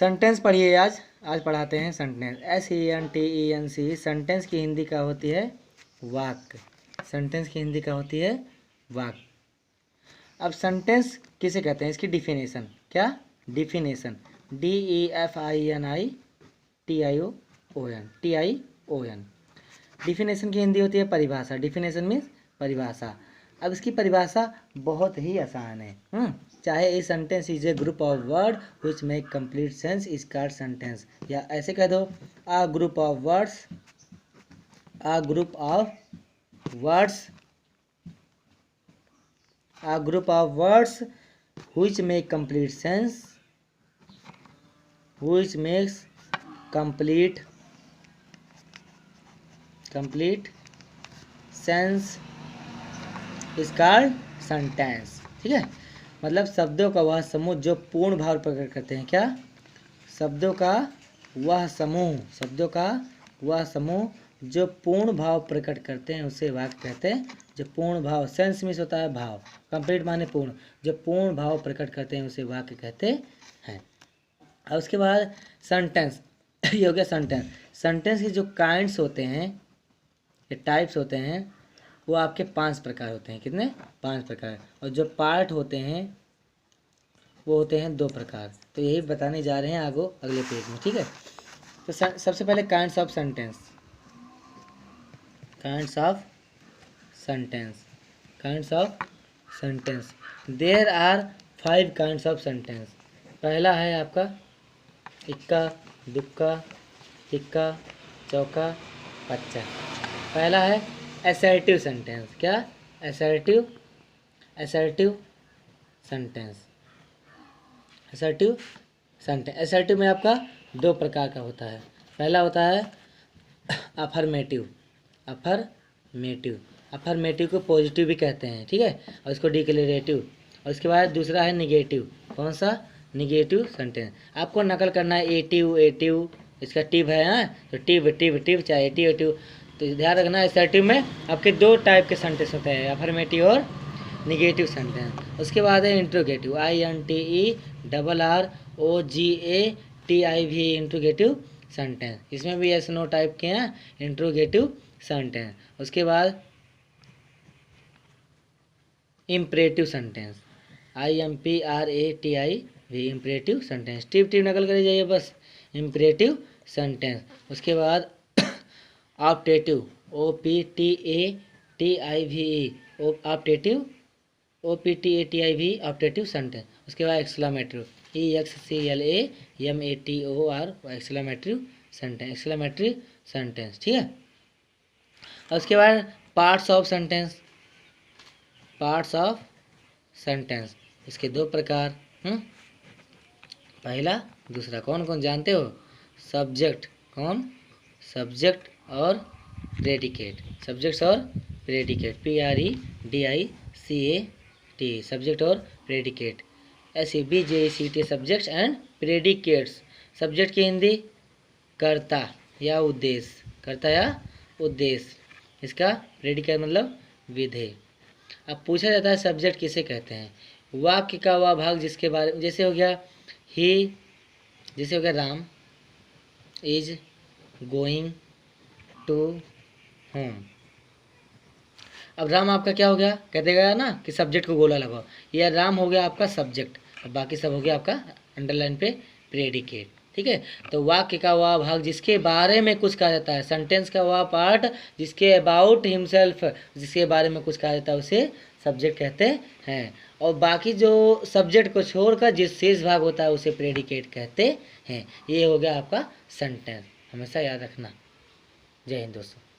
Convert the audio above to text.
Sentence पढ़िए। आज पढ़ाते हैं सेंटेंस। SENTENC। सेंटेंस की हिंदी क्या होती है? वाक्य। सेंटेंस की हिंदी क्या होती है? वाक्य। अब सेंटेंस किसे कहते हैं? इसकी डिफिनेशन क्या? Definition DEFINITION। डिफिनेशन की हिंदी होती है परिभाषा। डिफिनेशन मीन्स परिभाषा। अब इसकी परिभाषा बहुत ही आसान है। चाहे a sentence is a group of word which make complete sense is called sentence, या ऐसे कह दो a group of words a group of words which make complete sense, which makes complete sense is called sentence। ठीक है, मतलब शब्दों का वह समूह जो पूर्ण भाव प्रकट करते हैं। क्या? शब्दों का वह समूह जो पूर्ण भाव प्रकट करते हैं उसे वाक्य कहते हैं। जो पूर्ण भाव, सेंस मीन्स होता है भाव, कंप्लीट माने पूर्ण, जो पूर्ण भाव प्रकट करते हैं उसे वाक्य कहते हैं। और उसके बाद सेंटेंस ये हो गया सेंटेंस। सेंटेंस के जो काइंड्स होते हैं, ये टाइप्स होते हैं, वो आपके 5 प्रकार होते हैं। कितने? 5 प्रकार। और जो पार्ट होते हैं वो होते हैं 2 प्रकार। तो यही बताने जा रहे हैं आगे अगले पेज में। ठीक है, तो सबसे पहले kinds of sentence. There are 5 kinds of sentence. पहला है आपका इक्का, दुक्का, तिक्का, चौका, पच्चा। पहला है असर्टिव सेंटेंस। क्या? Assertive sentence. असर्टिव में आपका 2 प्रकार का होता है। पहला होता है अफर्मेटिव को पॉजिटिव भी कहते हैं। ठीक है, और इसको डिक्लेरेटिव। और उसके बाद दूसरा है निगेटिव। कौन सा? Negative sentence. आपको नकल करना है एटिव, इसका टिव है। तो टिव चाहे एटिव। तो ध्यान रखना असर्टिव में आपके 2 टाइप के सेंटेंस होते हैं, अफर्मेटिव और निगेटिव सेंटेंस। उसके बाद है इंट्रोगेटिव, INTERROGATIV, इंट्रोगेटिव सेंटेंस। इसमें भी yes no टाइप के हैं इंट्रोगेटिव सेंटेंस। उसके बाद imperative sentence, IMPRATIV, imperative sentence. टिव नकल करे जाइए बस, इम्परेटिव सेंटेंस। उसके बाद ऑप्टेटिव, OPTATIV, ऑप्टेटिव सेंटेंस। उसके बाद एक्सक्लेमेटरी, EXCLAMATOR, एक्सक्लेमेटरी सेंटेंस। ठीक है, और उसके बाद पार्ट्स ऑफ सेंटेंस। इसके 2 प्रकार। पहला, दूसरा। कौन कौन जानते हो? सब्जेक्ट और प्रेडिकेट। PREDICAT, सब्जेक्ट और predicate. SEBJECT, subject and predicates. Subject की हिंदी कर्ता या उद्देश्य। इसका प्रेडिकेट मतलब विधेय। अब पूछा जाता है सब्जेक्ट किसे कहते हैं? वाक्य का वह भाग जिसके बारे में, जैसे हो गया Ram is going to home. अब राम आपका क्या हो गया? कह देगा ना कि सब्जेक्ट को गोला लगाओ। यह राम हो गया आपका सब्जेक्ट, और बाकी सब हो गया आपका अंडरलाइन पे प्रेडिकेट। ठीक है, तो वाक्य का वह भाग जिसके बारे में कुछ कहा जाता है, सेंटेंस का वह पार्ट जिसके अबाउट हिमसेल्फ, जिसके बारे में कुछ कहा जाता है, उसे सब्जेक्ट कहते हैं। और बाकी जो सब्जेक्ट को छोड़कर जिस शेष भाग होता है उसे प्रेडिकेट कहते हैं। ये हो गया आपका सेंटेंस। हमेशा याद रखना। जय हिंद दोस्तों।